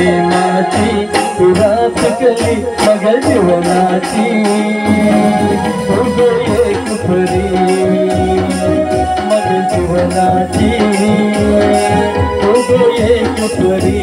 प्रेमाची सुरात कली मग जीवनाची एक परी मग जीवनाची एक परी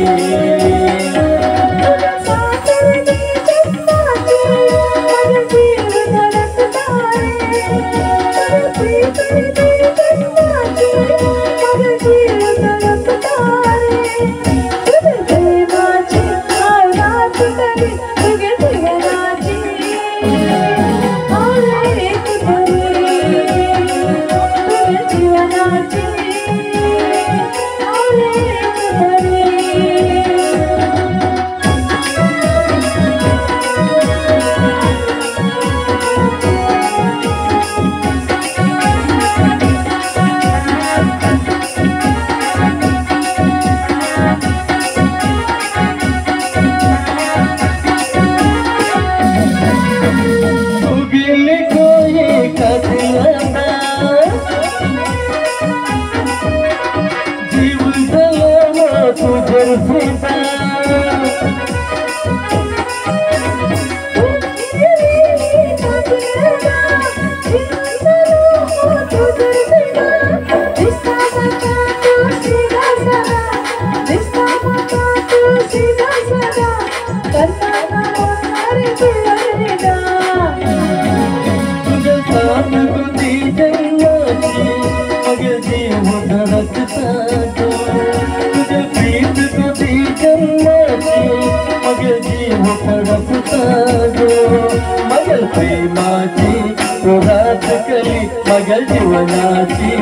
मगल प्रेमाची सुरात कली मगल जीवनाची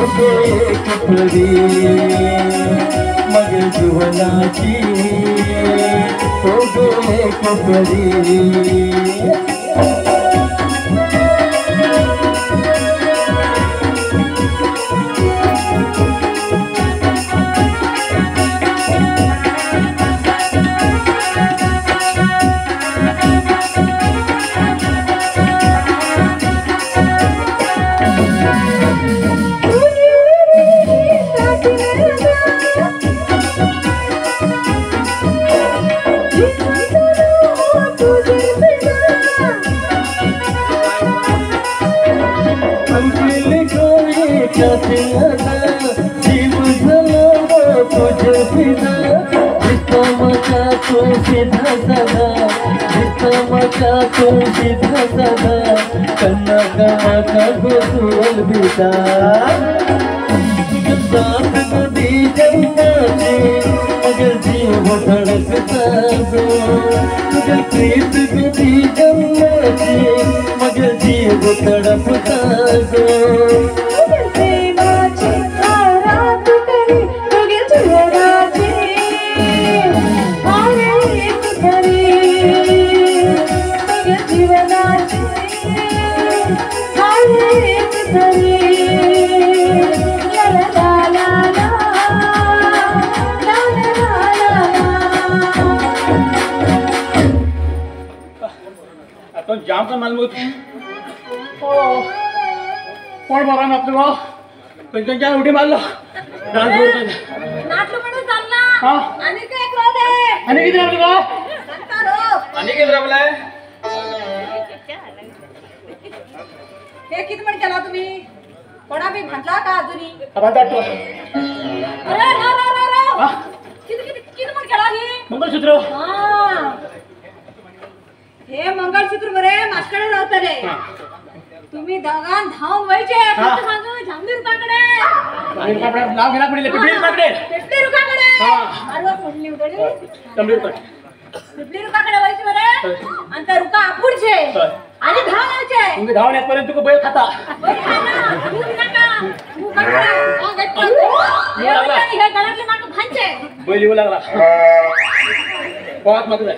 एक परी मगल जीवनाची एक परी अलविदा मगर जीव धड़कता गो तुझे प्रीत दी जन्मती मगर जीव तड़पता गो जाम का मालूम कोण बरा ना आपलं भाऊ पंचांच्या उडी मारलो डान्स नाटलो पण चालला हां आणि काय कळले आणि किती आपलं भाऊ आणि किती आपलं हे किती म्हण केला तुम्ही कोणा बी म्हटला का अजूनी आता टाटलो अरे रा रा रा रा किती म्हण केला ही मंगळसूत्र हां हे मंगळसूत्र बरे मास्कडे राहता रे तुम्ही दगान धावून व्हायचे फक्त सांगू जांभीर रुकाकडे नाव घेणार पडले पिपली रुकाकडे हां मारवा पडली उडली तंबीर रुका पिपली रुकाकडे व्हायचे बरे आणि त्या रुका आपुडचे आणि धाव व्हायचे तुम्ही धावण्यापर्यंत तू बैल खाता बैल खाना तू नका तू हे गळातले माग भांचे बैल येऊ लागला बहुत मत जाय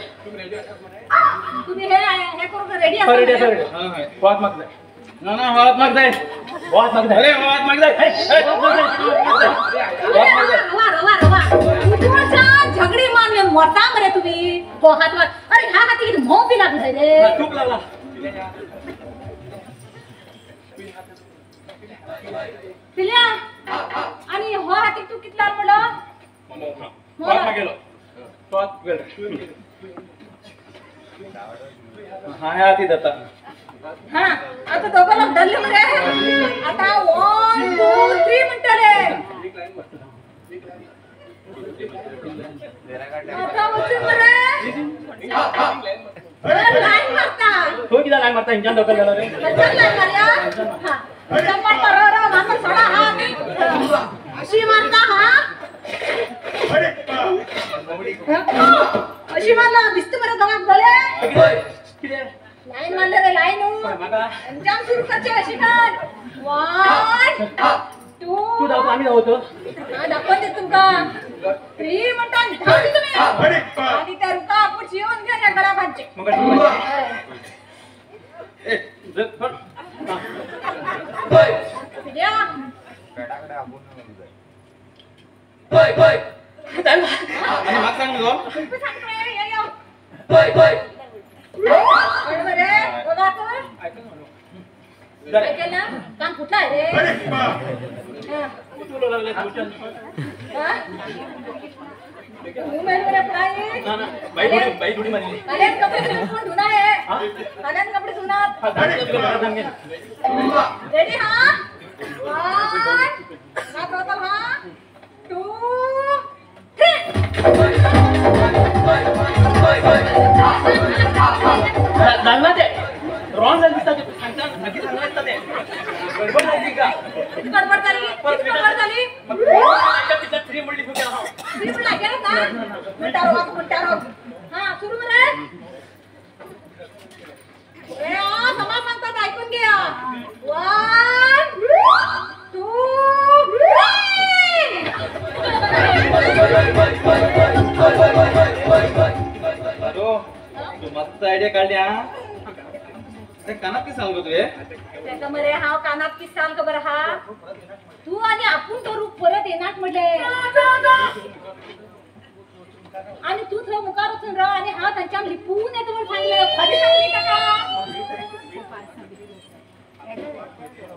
तुम्ही हे करून रेडी रेडी हां हां बहुत मत जाय ना ना बहुत मत जाय बहुत मत जाय अरे बहुत मत जाय रवा झगडी मारले मोठा मरे तुम्ही हो हातवर अरे ह्या हाती किती मोह बी लागले रे खूप लागला पिल्या आणि हो हाती तू किती लाल पडला वाट गेलो वाट गेलो हा ह्या ती जाता हा आता दोघांना धरले रे आता 1 2 3 म्हणताले आता वचन रे लाईन मारता तो किती लाईन मारता इंजन डोकं गेला रे वचन लाईन मारया हा जंपर तर मामा सोडा हा अशी मारता हा अशी मारला दिसते बरं दोघांना भले किती लाईन मारले रे लाईन अंजाम सुरू करचे अशी कर 1 2 तू जाऊ आम्ही जाऊ हा दाखवते तुमका 3 म्हणता धावती तुम्ही आणि त्या रुका आपण जेवण घ्या या गळा भांचे मग ए जत फट द्या आणि माग सांग गो तू सांग रे या या बाय बरोबर रे बघा तू जरा ऐकेल ना काम कुठला आहे रे हा तुला लागले ट्यूशन हा तू मेल रे पढाई ना बाई थोडी मारली काल्यान कपडे कोण धुना आहे काल्यान कपडे धुना रेडी हा 1 ना टोटल हा 2 झालं ते रॉंग झालं दिसतं ते सांगता नक्की सांगलं असतं ते गडबड झाली का गडबड झाली तिथं फ्री म्हणली फुके हा बिलकुल लागेल ना मिटारो हा सुरू रे ए आ समा सांगतात ऐकून घ्या 1 2 तू मस्त आयडिया काढली हा ते कानात की सांगतो तू हे त्याचा मरे हाव कानात की साल खबर हा तू आणि आपण तो रूप परत येणार म्हटले आणि तू थोडं मुकार उचलून राह आणि हा त्यांच्या लिपून येतो म्हणून सांगितलं खरी सांगली का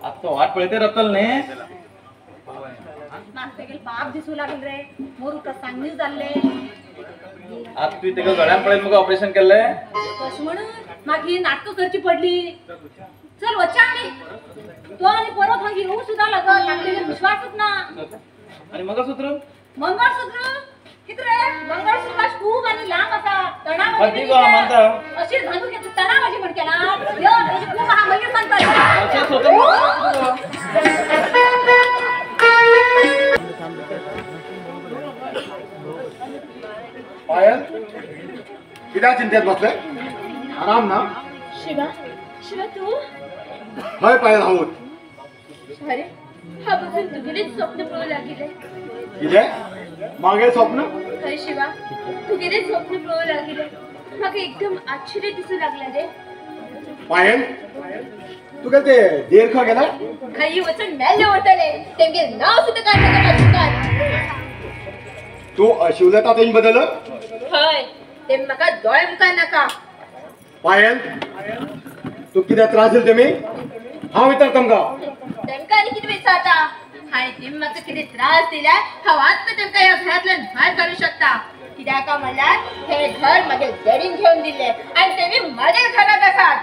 आता तो वाट पळते रतल ने नाचते गेल बाप दिसू लागल रे मोरू तर सांगणीच झाले आज तू इथे गड्यान पडेल मग ऑपरेशन केलंय कस म्हणून मग ही नाटकं करची पडली चल वच्चा आम्ही तो आणि परत मग येऊ सुद्धा लागल लागलेले विश्वासच ना आणि मग सूत्र मंगळसूत्र किती रे मंगळसूत्र खूप आणि लांब असा अगदी गोळा म्हणता. अशी घालून घेतो तणावाची म्हणकेला यो त्याची खूप हा म्हणजे सांगतात अच्छा स्वतः पायल किती चिंतेत बसले आराम ना शिवा शिवा तू हय पायल आहोत अरे हा बघून तुझेच स्वप्न पळू लागले किती मागे स्वप्न हय शिवा तुझे स्वप्न पळू लागले मग एकदम आश्चर्य दिसू लागला रे पायल तू काय ते देर खा गेला काही वचन मेल्ले होतले तेंगे नाव सुद्धा काढलं का तू शिवल्या तात्याने बदललं हय ते मका डोळे मुका नका पायल तू किती त्रास दिल तुम्ही हा विचार तुमका तेमका आणि किती विचारता आणि तिम्माका किती त्रास दिला हा वाच तेमका या घरातलं बाहेर काढू शकता कित्याक का म्हणल्यार हे घर मध्ये जडीन घेऊन दिले आणि तुम्ही मध्ये घरात असात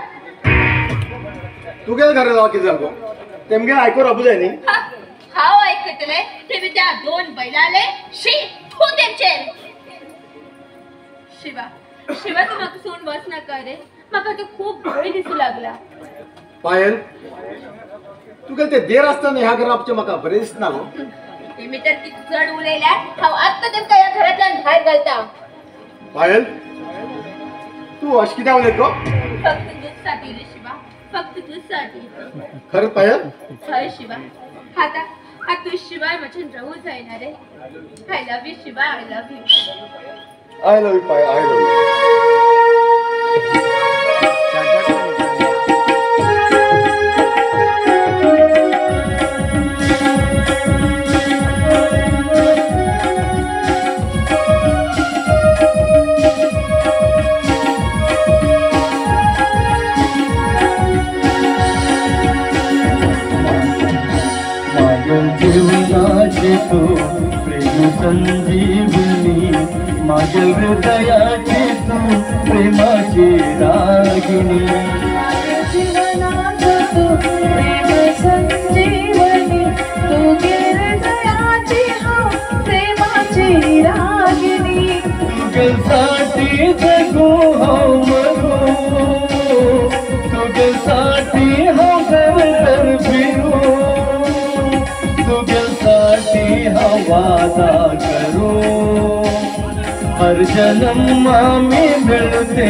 तू गेल घरा जावा किती झालो तेमगे ऐकून राबू जाय नी हाव ऐकतले ते त्या दोन बैलाले शी हो त्यांचे शिवा शिवा तू माका सोडून बस नका रे माका ते खूप भय दिसू लागला पायल तू काय ते देर असताना ह्या घराचे मका बरे दिसना गो ते मी तर किती जड उलेल्या हाव आता तेमका या घरातल्या बाहेर घालता पायल तू अश किती आवलेत गो फक्त तुझसाठी रे शिवा फक्त तुझसाठी खरंच पायल हय शिवा आता तू शिवाय माझ्या राहू जाईना रे I love you Shiva I love you I love you Payal I love जीवनाचे तो प्रेम संजीव माझ्या हृदयाची तू प्रेमाची रागिनी जीवनात तू प्रेम संजीवनी तू हृदयाची हा प्रेमाची रागिनी तुझ्यासाठी जगू हो मरू तुझ्यासाठी हो घर फिरू तुझ्यासाठी हा वादा करू हर जन्म में मिलते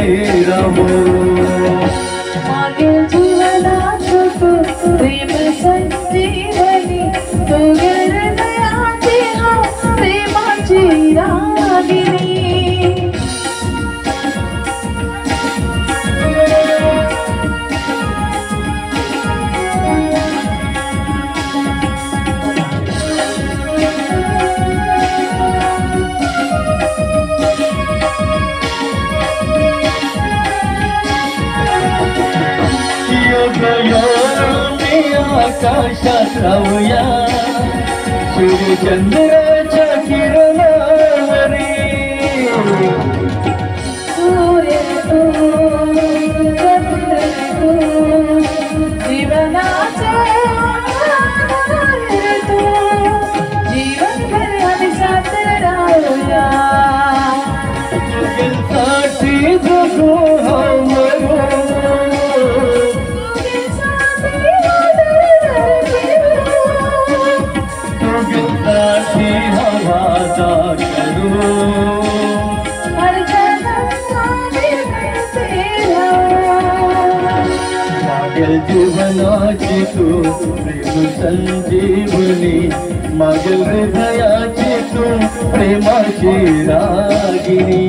रहो मागील जीवनात तू प्रेम संजीवनी तू हृदयाची हा प्रेमाची रागिनी आकाशात राहूया सूर्यचंद्राच्या किरणावरी सूर्य तू चंद्र तू जीवनाचे आधार तू जीवनभर आम्ही साथ राहूया तुझ्यासाठी जगू हो मरू तुझ्यासाठी हा वादा करू हर जन्म में मिलते रहो मागील जीवनाची तू प्रेम संजीवनी मागील हृदयाची तू प्रेमाची रागिनी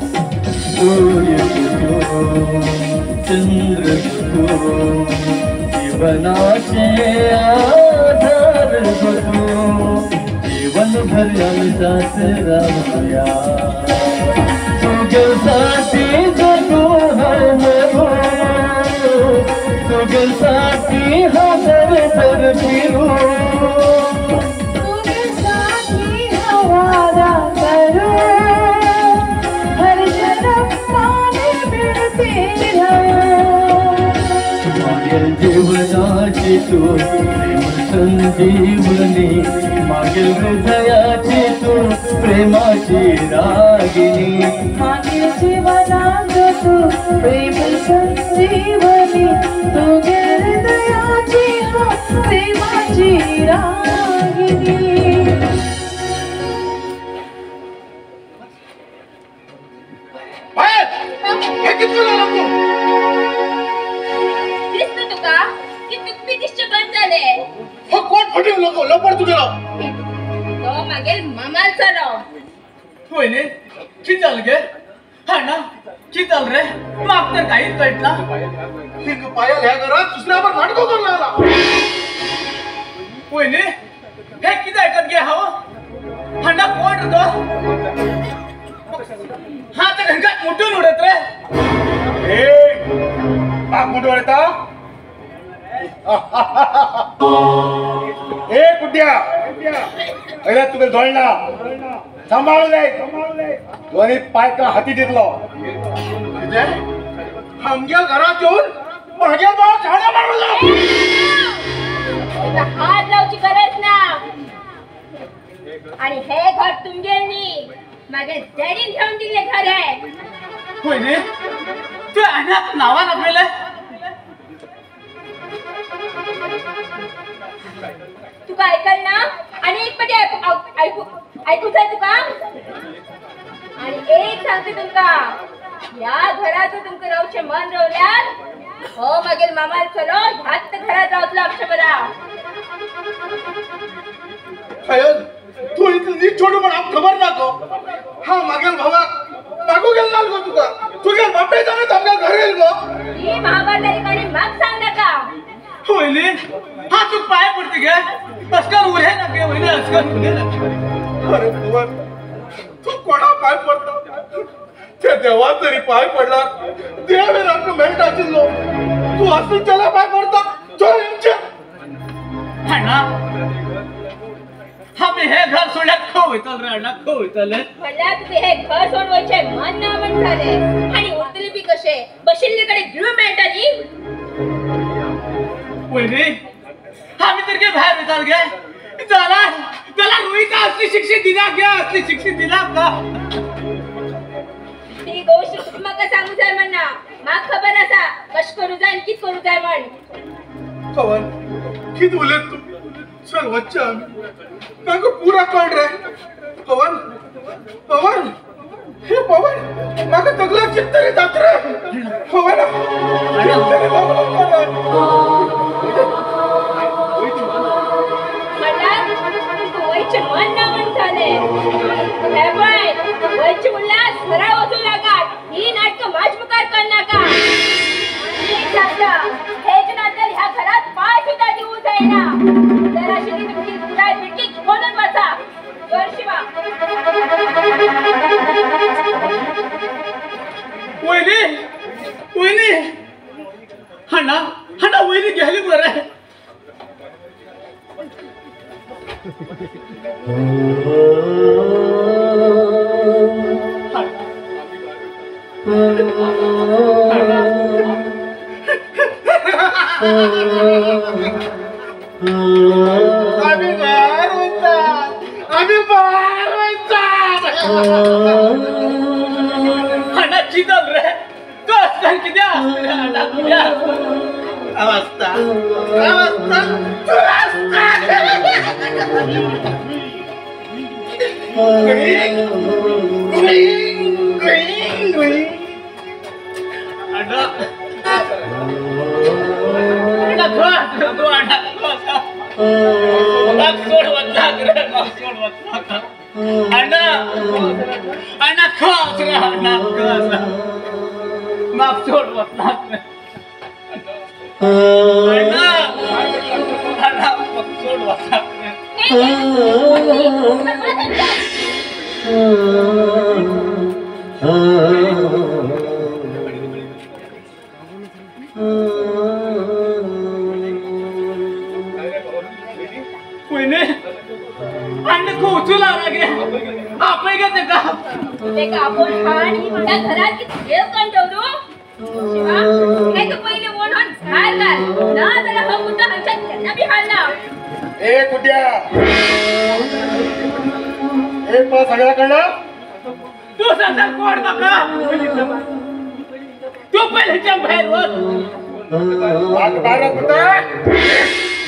सूर्य तू चंद्र तू जीवनाचे आधार तू जीवन भर आम्ही साथ राहूया तुझ्यासाठी जगू हो मरू तुझ्यासाठी हा घर फिरू तुझे साथी हवादा करो हर जन्म में मिलते रहो मागील जीवनाची तू प्रेम संजीवनी मागील हृदयाची तू प्रेमाची रागिनी मागील जीवनात तू प्रेम संजीवनी तू हृदयाची हा प्रेमाची रागिनी बाहेर! हे किती वेळा लागतो? दिसतं तुका की तुपी दिश्य बंद झाले हो कोण फटीव नको लपड तुझे राव तो मागेल मामालचा राव होईने किती चाल गे हा ना किती चाल रे माग तर काहीच कळत ना हिंग पाया ह्या घरात दुसऱ्यावर नाटक करून लागला होईने हे किती ऐकत गे हा हा ना कोण रे तो हा तर हंगात मोठून उडत रे ए पाक मोठं उडता ए कुट्या अरे तुला धोळना सांभाळू दे दोन्ही पाय का हाती घेतलो आमच्या घरात येऊन माझ्या भाव झाडा मारला त्याचा हात लावची गरज ना आणि हे घर तुमगेलनी मागे जडीन घेऊन दिले घर आहे होईने तू अनाथ नावा नव्हेले तुका ऐकाल ना आणि एक पटी ऐकूच आहे तुका आणि एक सांगते तुमका या घरात तुमचं राहूचे मन रवल्यात हो मागेल मामाल चलो ह्यात घरात राहतलो आमच्या बरा तू इथं नीट छोडू पण आप खबर नको हा मागेल भावा मागू गेला गो तुका तुझ्या बापे जाणे आमच्या घर येईल गो ही महाभारतारी माग सांग नका वहिनी हा तू पाय पडते गे अस्कर उरे ना गे वहिनी अस्कर उरे ना अरे भगवान तू कोणा पाय पडता त्या देवा तरी पाय पडला देव आपलं मेल टाचिल्लो तू असं त्याला पाय पडता तो इंचे अण्णा आम्ही हे घर सोडल्यात खो होतल रे अण्णा खो होतल मला तुझे हे घर सोडवायचे मन ना मन झाले आणि उरतले बी कसे बशिल्लेकडे गिळू मेळटाली वहिनी आम्ही तर काय बाहेर येताल गे त्याला रोहिता असली शिक्षित दिला गे असली शिक्षित दिला का ती गोष्ट तुम्हाला सांगू जाय म्हणा माग खबर असा कश करू जाय कित करू जाय म्हण पवन किती बोले तू सर्वोच्च मागो पूरा कळ रे पवन पवन हे पवन मागो तगला चित्तरी जात रे पवन चित्तरी वयचे मन ना मन झाले हे बाय वयचे उल्हास सराव वाचू लागात ही नाटक माझमुखार कर नका हेच नाटक ह्या घरात पाय सुद्धा देऊ जाईना जरा शिरी तुमची उडाय पिटकी म्हणून बसा वर शिवा वहिनी अण्णा वहिनी गेली बरं आम्ही बाहेर म्हणतात अण्णा चितल रे तो असताना किती असते अण्णा किती अवस्था सगळ्याकडनं तू सध्या कोण बघा तू पहिल्याच्या बाहेर बारा कुठं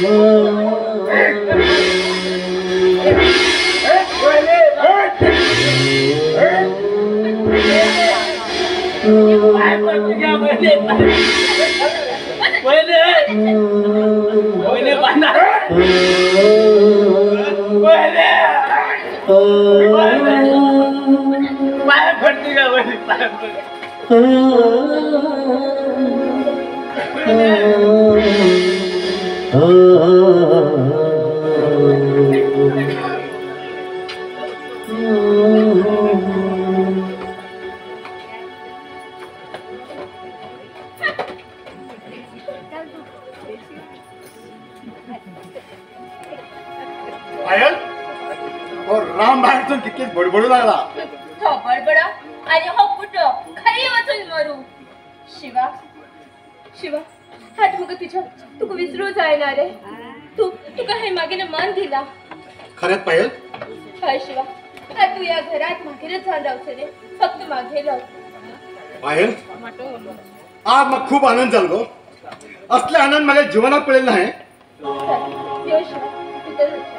राम बाहेर किती बडबडू लागला हो बडबड आणि हो कुठं खरी वाचून मरू शिवा शिवा हात मग तुझ्या तुका विसरू जायना रे तुका हे मागे मन दिला खरंच पायल काय शिवा तू या घरात मागेरच राहू रे फक्त मागेल पायल आज मग खूप आनंद झालो असले आनंद माझ्या जीवनात पडेल नाही शिवा